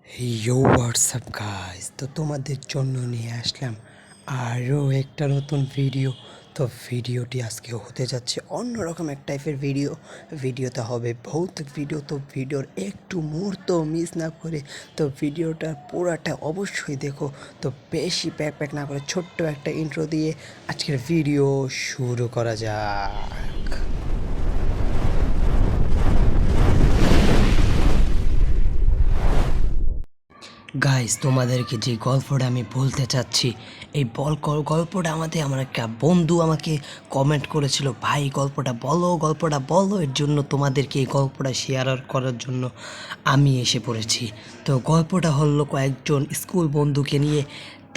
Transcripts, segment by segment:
ইয়ো WhatsApp guys, তো তোমাদের জন্য নিয়ে আসলাম আরও একটা নতুন ভিডিও। তো ভিডিওটি আজকে হতে যাচ্ছে অন্যরকম এক টাইপের ভিডিওতে হবে ভৌতিক ভিডিও। তো ভিডিওর একটু মুহূর্ত মিস না করে তো ভিডিওটা পুরাটা অবশ্যই দেখো। তো বেশি প্যাক প্যাক না করে ছোট্ট একটা ইন্ট্রো দিয়ে আজকের ভিডিও শুরু করা যাক। গাইস, তোমাদেরকে যে গল্পটা আমি বলতে চাচ্ছি, এই গল্পটা আমার একটা বন্ধু আমাকে কমেন্ট করেছিল, ভাই গল্পটা বলো। এর জন্য তোমাদেরকে এই গল্পটা শেয়ার করার জন্য আমি এসে পড়েছি। তো গল্পটা হলো কয়েকজন স্কুল বন্ধুকে নিয়ে।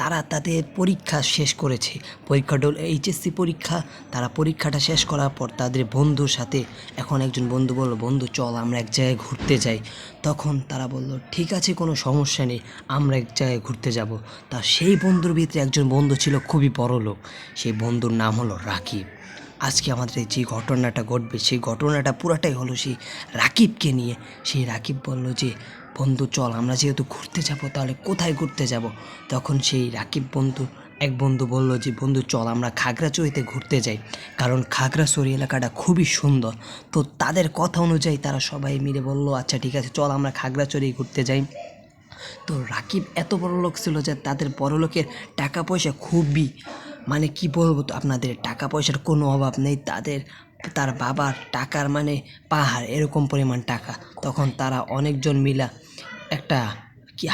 তারা তাদের পরীক্ষা শেষ করেছে, পরীক্ষাটা হলো এইচএসসি পরীক্ষা। তারা পরীক্ষাটা শেষ করার পর তাদের বন্ধুর সাথে এখন একজন বন্ধু বলল, বন্ধু চল আমরা এক জায়গায় ঘুরতে যাই। তখন তারা বলল, ঠিক আছে, কোনো সমস্যা নেই, আমরা এক জায়গায় ঘুরতে যাব। তা সেই বন্ধুর ভিতরে একজন বন্ধু ছিল খুবই বড়লোক। সেই বন্ধুর নাম হলো রাকিব। আজকে আমাদের যে ঘটনাটা ঘটবে, সেই ঘটনাটা পুরাটাই হলো সেই রাকিবকে নিয়ে। সেই রাকিব বলল যে, বন্ধু চল আমরা যেহেতু ঘুরতে যাব, তাহলে কোথায় ঘুরতে যাব? তখন সেই রাকিব এক বন্ধু বলল যে, বন্ধু চল আমরা খাগড়াছড়িতে ঘুরতে যাই, কারণ খাগড়াছড়ি এলাকাটা খুবই সুন্দর। তো তাদের কথা অনুযায়ী তারা সবাই মিলে বলল, আচ্ছা ঠিক আছে চল আমরা খাগড়াছড়ি ঘুরতে যাই। তো রাকিব এত বড় লোক ছিল যে তাদের বড় লোকের টাকা পয়সা খুবই, মানে কি বলবো, তো আপনাদের টাকা পয়সার কোনো অভাব নেই। তার বাবার টাকার মানে পাহাড় এরকম পরিমাণ টাকা। তখন তারা অনেকজন মিলা একটা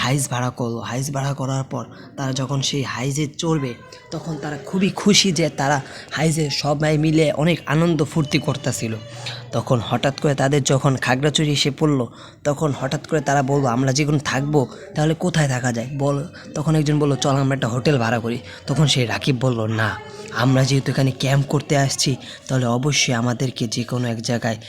হাইস ভাড়া করলো। হাইস ভাড়া করার পর তারা যখন সেই হাইজে চড়বে, তখন তারা খুবই খুশি যে তারা হাইজে সবাই মিলে অনেক আনন্দ ফুর্তি করতেছিল। তখন হঠাৎ করে তাদের যখন খাগড়াছড়ি এসে পড়লো, তখন হঠাৎ করে তারা বললো, আমরা যেখানে থাকবো তাহলে কোথায় থাকা যায় বল? তখন একজন বললো, চল আমরা একটা হোটেল ভাড়া করি। তখন সেই রাকিব বলল, না, আমরা যেহেতু এখানে ক্যাম্প করতে আসছি, তাহলে অবশ্যই আমাদেরকে যে কোনো এক জায়গায়,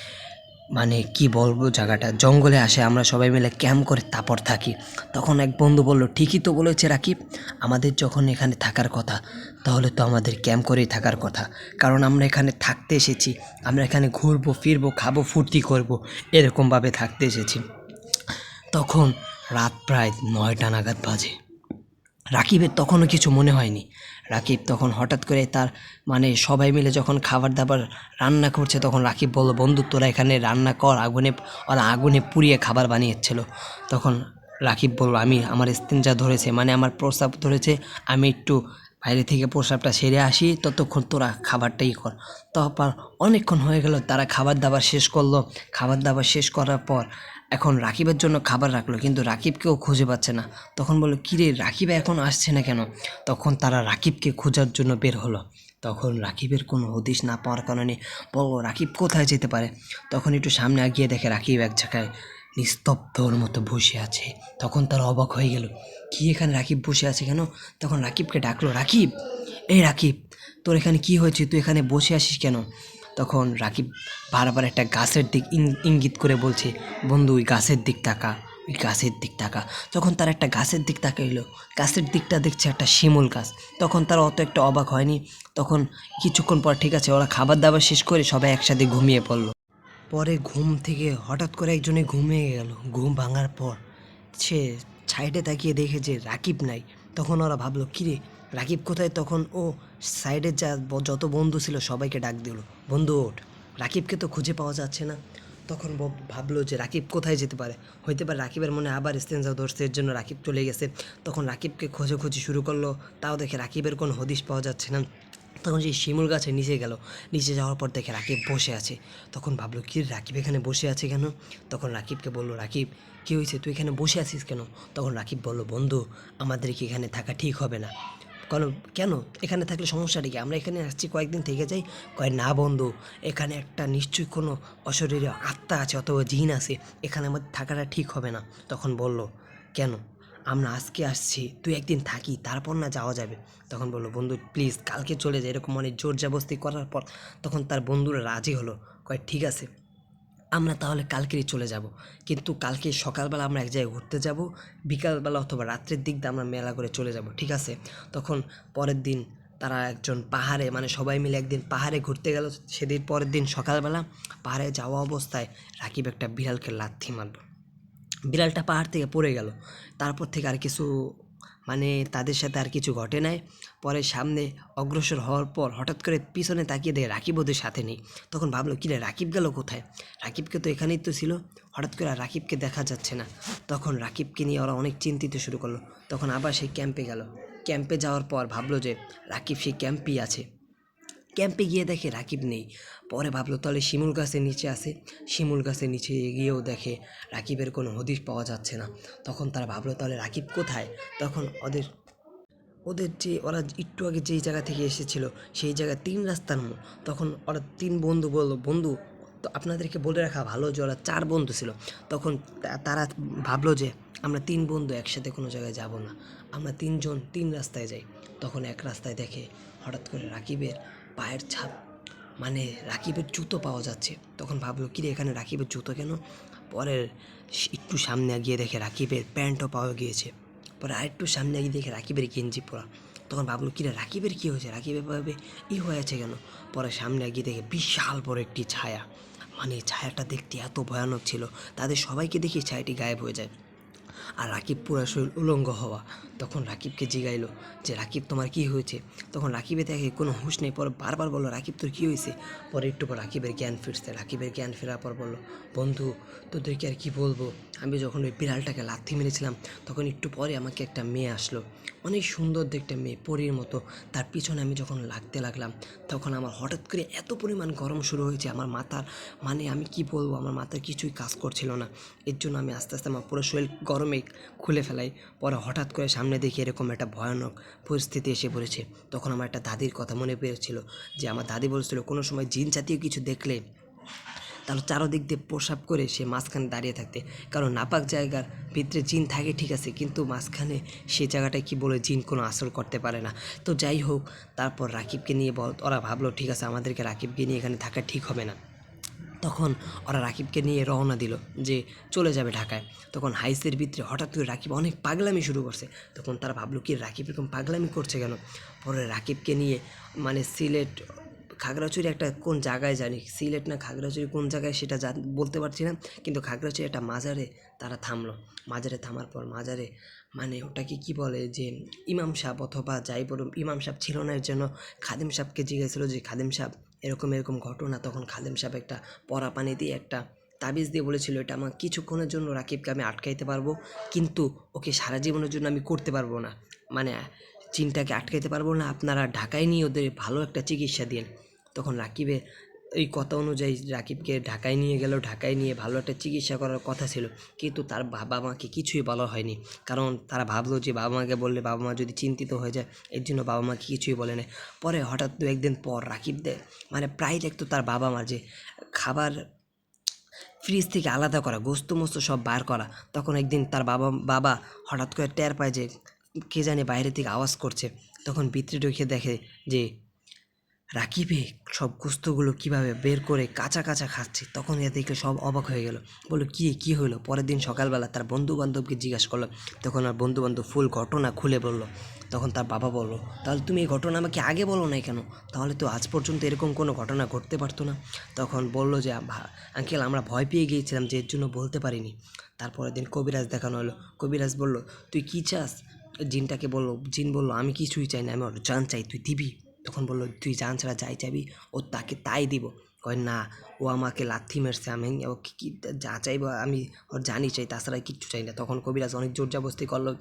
মানে কি বলবো, জায়গাটা জঙ্গলে আসে, আমরা সবাই মিলে ক্যাম্প করে তারপর থাকি। তখন এক বন্ধু বলল, ঠিকই তো বলেছে রাকিব, আমাদের যখন এখানে থাকার কথা, তাহলে তো আমাদের ক্যাম্প করেই থাকার কথা, কারণ আমরা এখানে থাকতে এসেছি, আমরা এখানে ঘুরবো ফিরবো খাবো ফুর্তি করব, এরকমভাবে থাকতে এসেছি। তখন রাত প্রায় 9টা নাগাদ বাজে। রাকিবের তখনও কিছু মনে হয়নি। রাকিব তখন হঠাৎ করে তার, মানে সবাই মিলে যখন খাবার দাবার রান্না করছে, তখন রাকিব বলল, বন্ধু তোরা এখানে রান্না কর, ওরা আগুনে পুড়িয়ে খাবার বানিয়েছিল। তখন রাকিব বলল, আমার স্তিনজা ধরেছে, মানে আমার প্রস্রাব ধরেছে, আমি একটু বাইরে থেকে প্রস্রাবটা সেরে আসি, ততক্ষণ তোরা খাবারটাই কর। তারপর অনেকক্ষণ হয়ে গেল, তারা খাবার দাবার শেষ করলো। খাবার দাবার শেষ করার পর এখন রাকিবের জন্য খাবার রাখলো, কিন্তু রাকিবকেও খুঁজে পাচ্ছে না। তখন বললো, কিরে রাকিব এখন আসছে না কেন? তখন তারা রাকিবকে খোঁজার জন্য বের হলো। তখন রাকিবের কোনো হদিশ না পাওয়ার কারণে বললো, রাকিব কোথায় যেতে পারে? তখন একটু সামনে আগিয়ে দেখে রাকিব এক জায়গায় নিস্তব্ধর মতো বসে আছে। তখন তারা অবাক হয়ে গেল, কি এখানে রাকিব বসে আছে কেন? তখন রাকিবকে ডাকলো, রাকিব, এই রাকিব, তোর এখানে কি হয়েছে, তুই এখানে বসে আসিস কেন? তখন রাকিব বারবার একটা গাছের দিক ইঙ্গিত করে বলছে, বন্ধু ওই গাছের দিক তাকা, ওই গাছের দিক তাকা। তখন তার একটা গাছের দিক তাকাইলো, গাছের দিকটা দেখছে একটা শিমুল গাছ। তখন তার অত একটা অবাক হয়নি। তখন কিছুক্ষণ পর ঠিক আছে, ওরা খাবার দাবার শেষ করে সবাই একসাথে ঘুমিয়ে পড়লো। পরে ঘুম থেকে হঠাৎ করে একজনে ঘুমিয়ে গেল। ঘুম ভাঙার পর সে সাইডে তাকিয়ে দেখে যে রাকিব নাই। তখন ওরা ভাবলো, কিরে রাকিব কোথায়? তখন ও সাইডের যত বন্ধু ছিল সবাইকে ডাক দিল, বন্ধু ওঠ, রাকিবকে তো খুঁজে পাওয়া যাচ্ছে না। তখন ভাবলো যে রাকিব কোথায় যেতে পারে, হইতে পারে রাকিবের মনে আবার স্টেঞ্জা ধরছে, এর জন্য রাকিব চলে গেছে। তখন রাকিবকে খোঁজাখুঁজি শুরু করলো, তাও দেখে রাকিবের কোনো হদিশ পাওয়া যাচ্ছে না। তখন সেই শিমুল গাছের নিচে গেল, নিচে যাওয়ার পর দেখে রাকিব বসে আছে। তখন ভাবলো, কি রাকিব এখানে বসে আছে কেন? তখন রাকিবকে বলল, রাকিব কী হয়েছে, তুই এখানে বসে আছিস কেন? তখন রাকিব বলল, বন্ধু আমাদের কি এখানে থাকা ঠিক হবে না। কেন এখানে থাকলে সমস্যাটা কি, আমরা এখানে আসছি কয়েকদিন থেকে যাই। কয় না বন্ধু, এখানে একটা নিশ্চয়ই কোনো অশরীরীয় আত্মা আছে অথবা জিন আছে, এখানে আমাদের থাকাটা ঠিক হবে না। তখন বলল, কেন, আমরা আজকে আসছি, তুই একদিন থাকি তারপর না যাওয়া যাবে? তখন বললো, বন্ধু প্লিজ কালকে চলে যায়, এরকম অনেক জোর জবরদস্তি করার পর তখন তার বন্ধুরা রাজি হলো। কয় ঠিক আছে, আমরা তাহলে কালকেই চলে যাব, কিন্তু কালকে সকালবেলা আমরা এক জায়গায় ঘুরতে যাব, বিকালবেলা অথবা রাত্রের দিক দিয়ে আমরা মেলা করে চলে যাব, ঠিক আছে? তখন পরের দিন তারা একজন পাহাড়ে, মানে সবাই মিলে একদিন পাহাড়ে ঘুরতে গেল। সেদিন পরের দিন সকালবেলা পাহাড়ে যাওয়া অবস্থায় রাকিব একটা বিড়ালকে লাথি মারল। বিড়ালটা পাহাড় থেকে পড়ে গেল। তারপর থেকে আর কিছু মানে তাদের সাথে আর কিছু ঘটে নাই। পরে সামনে অগ্রসর হওয়ার পর হঠাৎ করে পিছনে তাকিয়ে দেখে রাকিব ওদের সাথে নেই। তখন ভাবলো কিরে রাকিব গেল কোথায়, রাকিবকে তো এখানেই তো ছিল, হঠাৎ করে আর রাকিবকে দেখা যাচ্ছে না। তখন রাকিবকে নিয়ে ওরা অনেক চিন্তিত শুরু করলো। তখন আবার সেই ক্যাম্পে গেল। ক্যাম্পে যাওয়ার পর ভাবলো যে রাকিব সেই ক্যাম্পেই আছে। ক্যাম্পে গিয়ে দেখে রাকিব নেই। পরে ভাবলো তাহলে শিমুল গাছের নিচে আসে। শিমুল গাছের নিচে গিয়েও দেখে রাকিবের কোনো হদিশ পাওয়া যাচ্ছে না। তখন তারা ভাবলো তাহলে রাকিব কোথায়। তখন ওদের ওদের যে ওরা একটু আগে যেই জায়গা থেকে এসেছিল সেই জায়গায় 3 রাস্তার মোড়। তখন ওরা 3 বন্ধু বলল, বন্ধু তো আপনাদেরকে বলে রাখা ভালো যে ওরা 4 বন্ধু ছিল। তখন তারা ভাবলো যে আমরা 3 বন্ধু একসাথে কোনো জায়গায় যাব না, আমরা 3 জন 3 রাস্তায় যাই। তখন এক রাস্তায় দেখে হঠাৎ করে রাকিবের পায়ের ছাপ, মানে রাকিবের জুতো পাওয়া যাচ্ছে। তখন ভাবলো কিরে এখানে রাকিবের জুতো কেন। পরের একটু সামনে গিয়ে দেখে রাকিবের প্যান্টও পাওয়া গিয়েছে। পরে আরেকটু সামনে গিয়ে দেখে রাকিবের গেঞ্জি পরা। তখন ভাবলো কিরে রাকিবের কী হয়েছে, রাকিবের ভাবে হয়েছে কেন। পরে সামনে গিয়ে দেখে বিশাল বড় একটি ছায়া, মানে ছায়াটা দেখতে এত ভয়ানক ছিল তাদের সবাইকে দেখে ছায়াটি গায়েব হয়ে যায়। আর রাকিব পুরো শরীর উলঙ্গ হওয়া। তখন রাকিবকে জিগাইলো যে রাকিব তোমার কি হয়েছে। তখন রাকিবে দেখে কোনো হুঁশ নেই। পরে বারবার বললো রাকিব তোর কী হয়েছে। পরে একটু পর রাকিবের জ্ঞান ফিরছে। রাকিবের জ্ঞান ফেরার পর বললো বন্ধু তোদেরকে আর কি বলবো, আমি যখন ওই বিড়ালটাকে লাথি মেরেছিলাম তখন একটু পরে আমাকে একটা মেয়ে আসলো, অনেক সুন্দর দেখতে মেয়ে, পরীর মতো। তার পিছনে আমি যখন লাগতে লাগলাম তখন আমার হঠাৎ করে এত পরিমাণ গরম শুরু হয়েছে আমার মাথার, মানে আমি কি বলবো, আমার মাথার কিছুই কাজ করছিল না। এর জন্য আমি আস্তে আস্তে আমার পুরো শরীর গরমে খুলে ফেলাই। পরে হঠাৎ করে সামনে দেখি এরকম একটা ভয়ানক পরিস্থিতি এসে পড়েছে। তখন আমার একটা দাদির কথা মনে পড়েছিল যে আমার দাদি বলছিল কোনো সময় জিন জাতীয় কিছু দেখলে তাহলে চারোদিক দিয়ে প্রসাব করে সে মাঝখানে দাঁড়িয়ে থাকতে, কারণ নাপাক জায়গার ভিতরে জিন থাকে ঠিক আছে, কিন্তু মাঝখানে সে জায়গাটায় কি বলে জিন কোনো আসর করতে পারে না। তো যাই হোক, তারপর রাকিবকে নিয়ে ওরা ভাবলো ঠিক আছে আমাদেরকে রাকিবকে নিয়ে এখানে থাকা ঠিক হবে না। তখন ওরা রাকিবকে নিয়ে রওনা দিল যে চলে যাবে ঢাকায়। তখন হাইসের ভিতরে হঠাৎ করে রাকিব অনেক পাগলামি শুরু করছে। তখন তারা ভাবলো কি রাকিব এরকম পাগলামি করছে কেন। পরে রাকিবকে নিয়ে মানে সিলেট খাগড়াছড়ি একটা কোন জায়গায় জানি, সিলেট না খাগড়াছড়ি কোন জায়গায় সেটা বলতে পারছি না, কিন্তু খাগড়াছড়ি একটা মাজারে তারা থামলো। মাজারে থামার পর মাজারে মানে ওটাকে কি বলে যে ইমাম সাহেব অথবা যাই বলুন ইমাম সাহেব ছিল না, এর জন্য খাদিম সাহেবকে জিজ্ঞেসছিল যে খাদিম সাহেব এরকম এরকম ঘটনা। তখন খাদিম সাহেব একটা পরা পানি দিয়ে একটা তাবিজ দিয়ে বলেছিল এটা আমার কিছুক্ষণের জন্য রাকিবকে আমি আটকাইতে পারবো, কিন্তু ওকে সারা জীবনের জন্য আমি করতে পারবো না, মানে চিনটাকে আটকাইতে পারবো না, আপনারা ঢাকায় নিয়ে ওদের ভালো একটা চিকিৎসা দিন। তখন রাকিবের এই কথা অনুযায়ী রাকিবকে ঢাকায় নিয়ে গেল। ঢাকায় নিয়ে ভালো একটা চিকিৎসা করার কথা ছিল, কিন্তু তার বাবা মাকে কিছুই বলা হয়নি, কারণ তারা ভাবলো যে বাবা মাকে বললে বাবা মা যদি চিন্তিত হয়ে যায়, এর জন্য বাবা মাকে কিছুই বলে না। পরে হঠাৎ 2-1 দিন পর রাকিব মানে প্রায় দেখতো তার বাবা মা যে খাবার ফ্রিজ থেকে আলাদা করা, গোস্ত মোস্ত সব বার করা। তখন একদিন তার বাবা হঠাৎ করে টের পায় যে কে জানে বাইরে থেকে আওয়াজ করছে। তখন ভিতরে ঢুকে দেখে যে রাকিবে সব গোস্তগুলো কীভাবে বের করে কাঁচা কাঁচা খাচ্ছে। তখন এ দেখলে সব অবাক হয়ে গেল, বললো কী হলো। পরের দিন সকালবেলা তার বন্ধু বান্ধবকে জিজ্ঞাসা করলো। তখন আর বন্ধু বান্ধব ফুল ঘটনা খুলে বলল। তখন তার বাবা বলল তাহলে তুমি এই ঘটনা আমাকে আগে বলো নাই কেন, তাহলে তো আজ পর্যন্ত এরকম কোনো ঘটনা ঘটতে পারতো না। তখন বলল যে আঙ্কেল আমরা ভয় পেয়ে গিয়েছিলাম যে এর জন্য বলতে পারিনি। তারপরের দিন কবিরাজ দেখানো হলো। কবিরাজ বলল তুই কী চাস। জিনটাকে বললো, জিন বলল আমি কিছুই চাই না, আমি ওর জান চাই, তুই দিবি। তখন বললো তুই জান ছাড়া যাই চাবি ও তাকে তাই দিব। কয় না, ও আমাকে লাথি মেরছে, আমি ওকে কি যা চাইবো আমি ওর জানি চাই, তাছাড়া কিচ্ছু চাই না। তখন কবিরাজ অনেক জোর জবরদস্তি করলো।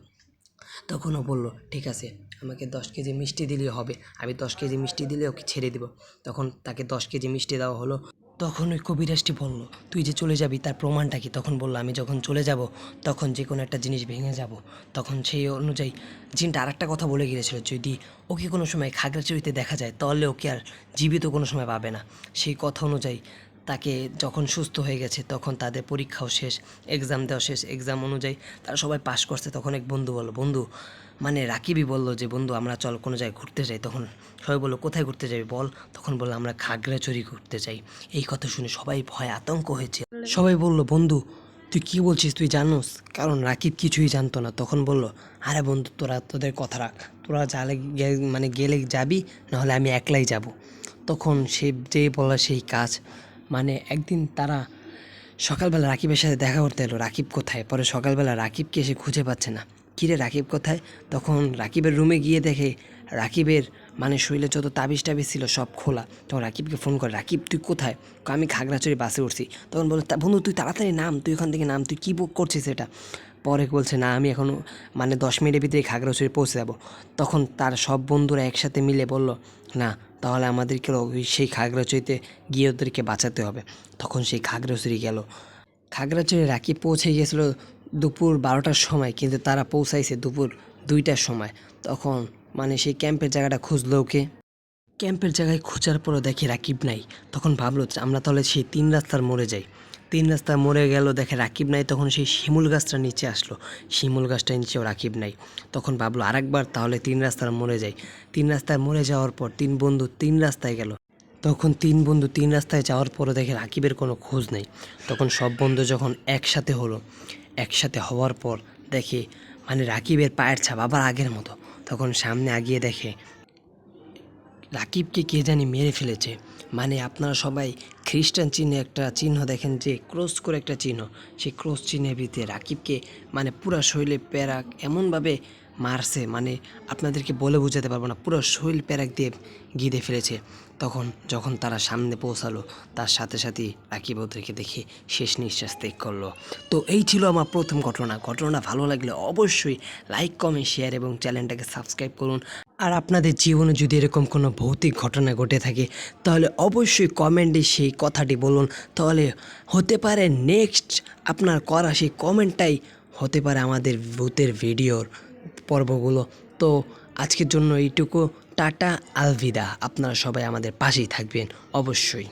তখনও বললো ঠিক আছে আমাকে 10 কেজি মিষ্টি দিলেই হবে, আমি 10 কেজি মিষ্টি দিলে ওকে ছেড়ে দিব। তখন তাকে 10 কেজি মিষ্টি দেওয়া হলো। তখন ওই কবিরাজটি বলল তুই যে চলে যাবি তার প্রমাণটা কি। তখন বললো আমি যখন চলে যাব তখন যে কোনো একটা জিনিস ভেঙে যাব। তখন সেই অনুযায়ী জিনটা আর একটা কথা বলে গিয়েছিল যদি ওকে কোনো সময় খাগড়াছড়িতে দেখা যায় তাহলে ওকে আর জীবিত কোনো সময় পাবে না। সেই কথা অনুযায়ী তাকে যখন সুস্থ হয়ে গেছে তখন তাদের পরীক্ষাও শেষ, এক্সাম দেওয়া শেষ, এক্সাম অনুযায়ী তারা সবাই পাশ করছে। তখন এক বন্ধু বলল, বন্ধু মানে রাকিবই বলল যে বন্ধু আমরা চল কোনো জায়গায় ঘুরতে যাই। তখন সবাই বললো কোথায় ঘুরতে যাবি বল। তখন বললো আমরা খাগড়াছড়ি ঘুরতে চাই। এই কথা শুনে সবাই ভয় আতঙ্ক হয়েছে। সবাই বলল বন্ধু তুই কী বলছিস, তুই জানোস, কারণ রাকিব কিছুই জানতো না। তখন বলল আরে বন্ধু তোরা তোদের কথা রাখ, তোরা যালে মানে গেলে যাবি, নাহলে আমি একলাই যাব। তখন সে যেই বলা সেই কাজ, মানে একদিন তারা সকালবেলা রাকিবের সাথে দেখা করতে এলো, রাকিব কোথায়? পরে সকালবেলা রাকিবকে এসে খুঁজে পাচ্ছে না। কিরে রাকিব কোথায়? তখন রাকিবের রুমে গিয়ে দেখে রাকিবের মানে শরীরে যত তাবিজ টাবিজ ছিল সব খোলা। তখন রাকিবকে ফোন করে, রাকিব তুই কোথায়? আমি খাগড়াছড়ি বাসে উঠছি। তখন বলে, বন্ধু তুই তাড়াতাড়ি নাম, তুই ওখান থেকে নাম, তুই কী বুক করছিস এটা? পরে বলছে, না আমি এখনও মানে 10 মিনিটের ভিতরে খাগড়াছড়ি পৌঁছে যাব। তখন তার সব বন্ধুরা একসাথে মিলে বলল, না তাহলে আমাদেরকে সেই খাগড়াছড়িতে গিয়ে ওদেরকে বাঁচাতে হবে। তখন সেই খাগড়াছড়ি গেল। খাগড়াছড়ি রাকিব পৌঁছে গিয়েছিল দুপুর 12টার সময়, কিন্তু তারা পৌঁছাইছে দুপুর 2টার সময়। তখন মানে সেই ক্যাম্পের জায়গাটা খুঁজলো ওকে। ক্যাম্পের জায়গায় খোঁজার পরও দেখি রাকিব নাই। তখন ভাবলো আমরা তাহলে সেই 3 রাস্তার মোড়ে যাই। 3 রাস্তার মোড়ে গেল, দেখে রাকিব নাই। তখন সেই শিমুল গাছটার নিচে আসলো, শিমুল গাছটার নিচেও রাকিব নাই। তখন ভাবলো আরেকবার তাহলে 3 রাস্তার মোড়ে যাই। 3 রাস্তার মোড়ে যাওয়ার পর 3 বন্ধু 3 রাস্তায় গেল। তখন 3 বন্ধু 3 রাস্তায় যাওয়ার পরও দেখে রাকিবের কোনো খোঁজ নেই। তখন সব বন্ধু যখন একসাথে হলো, একসাথে হওয়ার পর দেখে মানে রাকিবের পায়ের ছাপ আবার আগের মতো। তখন সামনে আগিয়ে দেখে রাকিবকে কে জানি মেরে ফেলেছে। মানে আপনারা সবাই খ্রিস্টান চিহ্নে একটা চিহ্ন দেখেন, যে ক্রস করে একটা চিহ্ন, সেই ক্রস চিহ্নের ভিতরে রাকিবকে মানে পুরো শরীরে প্যারাক এমনভাবে মারছে, মানে আপনাদেরকে বলে বোঝাতে পারবো না, পুরো শরীর প্যারাক দিয়ে গিঁদে ফেলেছে। তখন যখন তারা সামনে পৌঁছালো, তার সাথে সাথেই রাকিব ওদেরকে দেখে শেষ নিঃশ্বাস ত্যাগ করলো। তো এই ছিল আমার প্রথম ঘটনা ভালো লাগলে অবশ্যই লাইক, কমেন্ট, শেয়ার এবং চ্যানেলটাকে সাবস্ক্রাইব করুন। আর আপনাদের জীবনে যদি এরকম কোনো ভৌতিক ঘটনা ঘটে থাকে তাহলে অবশ্যই কমেন্টে সেই কথাটি বলুন। তাহলে হতে পারে নেক্সট আপনার করা সেই কমেন্টটাই হতে পারে আমাদের ভূতের ভিডিওর পর্বগুলো। তো আজকের জন্য এইটুকু, টাটা, আলভিদা। আপনারা সবাই আমাদের পাশেই থাকবেন অবশ্যই।